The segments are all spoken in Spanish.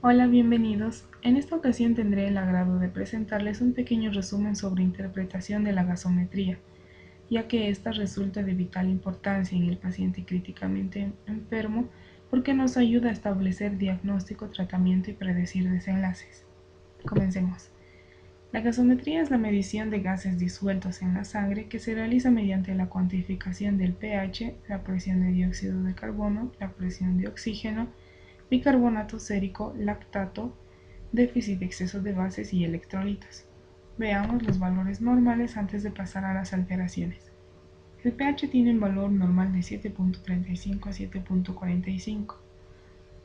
Hola, bienvenidos. En esta ocasión tendré el agrado de presentarles un pequeño resumen sobre interpretación de la gasometría, ya que esta resulta de vital importancia en el paciente críticamente enfermo porque nos ayuda a establecer diagnóstico, tratamiento y predecir desenlaces. Comencemos. La gasometría es la medición de gases disueltos en la sangre que se realiza mediante la cuantificación del pH, la presión de dióxido de carbono, la presión de oxígeno, bicarbonato sérico, lactato, déficit de exceso de bases y electrolitos. Veamos los valores normales antes de pasar a las alteraciones. El pH tiene un valor normal de 7.35 a 7.45,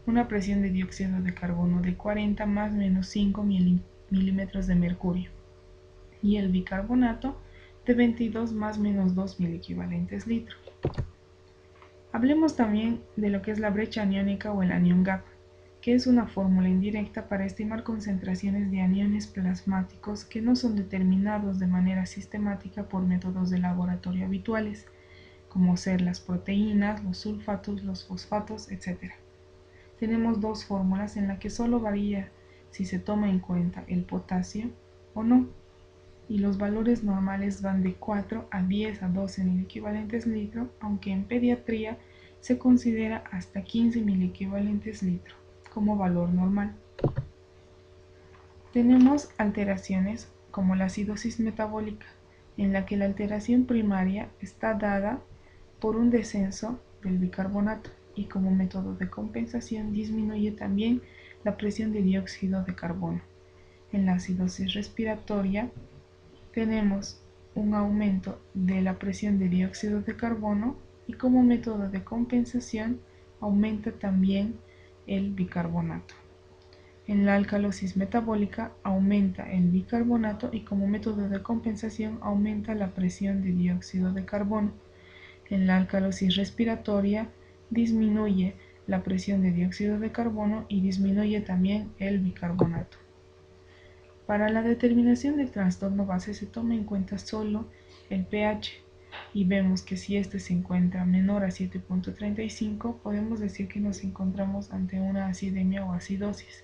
una presión de dióxido de carbono de 40 más menos 5 milímetros de mercurio y el bicarbonato de 22 más menos 2 miliequivalentes litro. Hablemos también de lo que es la brecha aniónica o el anion gap, que es una fórmula indirecta para estimar concentraciones de aniones plasmáticos que no son determinados de manera sistemática por métodos de laboratorio habituales, como ser las proteínas, los sulfatos, los fosfatos, etc. Tenemos dos fórmulas en las que solo varía si se toma en cuenta el potasio o no, y los valores normales van de 4 a 10 a 12 miliequivalentes litro, aunque en pediatría se considera hasta 15 miliequivalentes litro como valor normal. Tenemos alteraciones como la acidosis metabólica, en la que la alteración primaria está dada por un descenso del bicarbonato y como método de compensación disminuye también la presión de dióxido de carbono. En la acidosis respiratoria tenemos un aumento de la presión de dióxido de carbono y como método de compensación aumenta también el bicarbonato. En la alcalosis metabólica aumenta el bicarbonato y como método de compensación aumenta la presión de dióxido de carbono. En la alcalosis respiratoria disminuye la presión de dióxido de carbono y disminuye también el bicarbonato. Para la determinación del trastorno base se toma en cuenta solo el pH y vemos que si este se encuentra menor a 7.35 podemos decir que nos encontramos ante una acidemia o acidosis.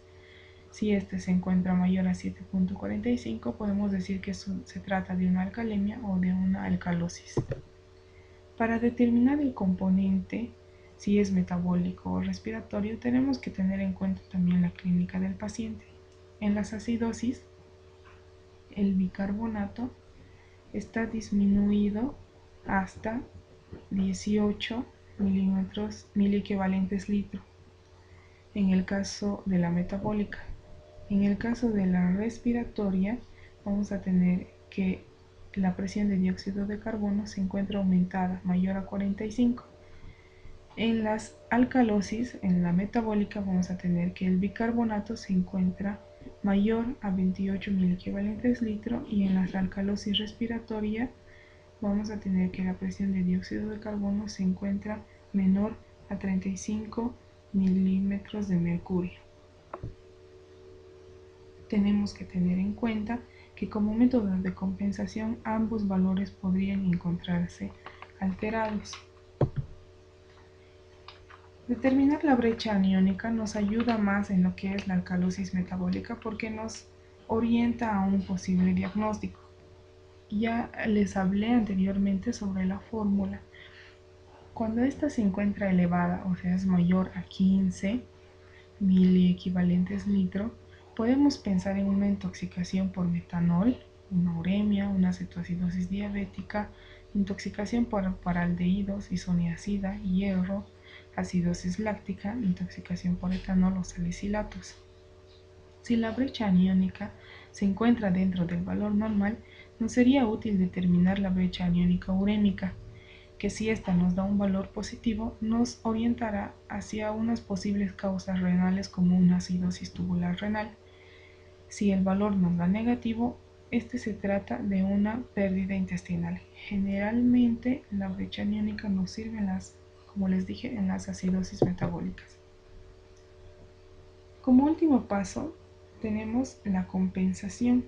Si este se encuentra mayor a 7.45 podemos decir que se trata de una alcalemia o de una alcalosis. Para determinar el componente, si es metabólico o respiratorio, tenemos que tener en cuenta también la clínica del paciente. En las acidosis, el bicarbonato está disminuido hasta 18 miliequivalentes litro en el caso de la metabólica. En el caso de la respiratoria vamos a tener que la presión de dióxido de carbono se encuentra aumentada, mayor a 45. En las alcalosis, en la metabólica, vamos a tener que el bicarbonato se encuentra mayor a 28 miliequivalentes litro y en la alcalosis respiratoria vamos a tener que la presión de dióxido de carbono se encuentra menor a 35 milímetros de mercurio. Tenemos que tener en cuenta que como método de compensación ambos valores podrían encontrarse alterados. Determinar la brecha aniónica nos ayuda más en lo que es la alcalosis metabólica porque nos orienta a un posible diagnóstico. Ya les hablé anteriormente sobre la fórmula. Cuando esta se encuentra elevada, o sea es mayor a 15 miliequivalentes litro, podemos pensar en una intoxicación por metanol, una uremia, una cetoacidosis diabética, intoxicación por aldehídos, isoniazida, hierro, acidosis láctica, intoxicación por etanol o salicilatos. Si la brecha aniónica se encuentra dentro del valor normal, nos sería útil determinar la brecha aniónica urémica, que si ésta nos da un valor positivo, nos orientará hacia unas posibles causas renales como una acidosis tubular renal. Si el valor nos da negativo, se trata de una pérdida intestinal. Generalmente la brecha aniónica nos sirve como les dije, en las acidosis metabólicas. Como último paso, tenemos la compensación.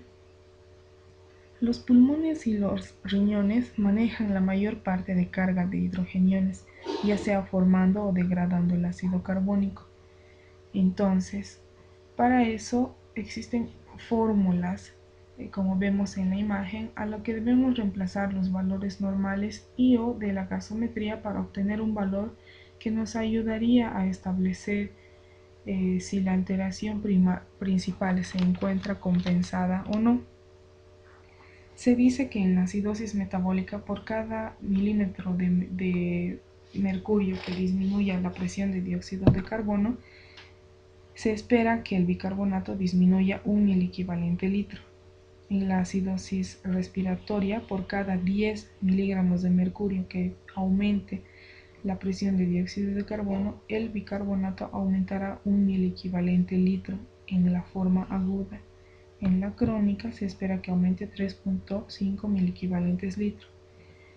Los pulmones y los riñones manejan la mayor parte de carga de hidrogeniones, ya sea formando o degradando el ácido carbónico. Entonces, Para eso existen fórmulas, como vemos en la imagen, a lo que debemos reemplazar los valores normales y o de la gasometría para obtener un valor que nos ayudaría a establecer si la alteración principal se encuentra compensada o no. Se dice que en la acidosis metabólica, por cada milímetro de mercurio que disminuya la presión de dióxido de carbono, se espera que el bicarbonato disminuya 1 miliequivalente litro. En la acidosis respiratoria, por cada 10 miligramos de mercurio que aumente la presión de dióxido de carbono, el bicarbonato aumentará 1 miliequivalente litro en la forma aguda. En la crónica se espera que aumente 3.5 miliequivalentes litro.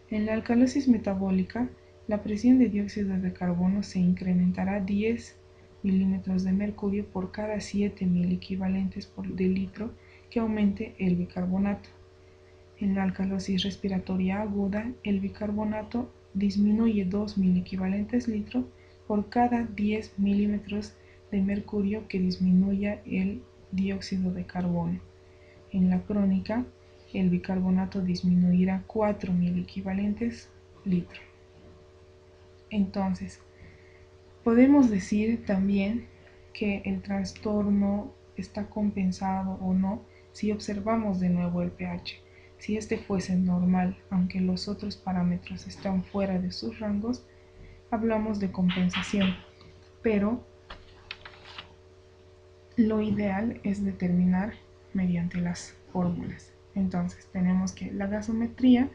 En la alcalosis metabólica, la presión de dióxido de carbono se incrementará 10 milímetros de mercurio por cada 7 miliequivalentes de litro que aumente el bicarbonato. En la alcalosis respiratoria aguda, el bicarbonato disminuye 2 miliequivalentes litro por cada 10 milímetros de mercurio que disminuya el dióxido de carbono. En la crónica, el bicarbonato disminuirá 4 miliequivalentes litro. Entonces, podemos decir también que el trastorno está compensado o no si observamos de nuevo el pH. Si este fuese normal, aunque los otros parámetros están fuera de sus rangos, hablamos de compensación, pero lo ideal es determinar mediante las fórmulas. Entonces tenemos que la gasometría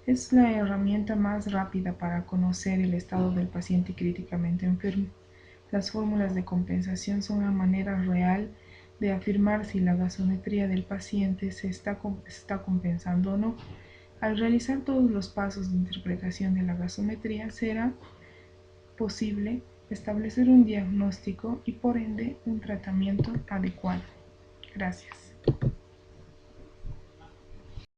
es la herramienta más rápida para conocer el estado del paciente críticamente enfermo. Las fórmulas de compensación son una manera real de afirmar si la gasometría del paciente se está compensando o no. Al realizar todos los pasos de interpretación de la gasometría será posible establecer un diagnóstico y por ende un tratamiento adecuado. Gracias.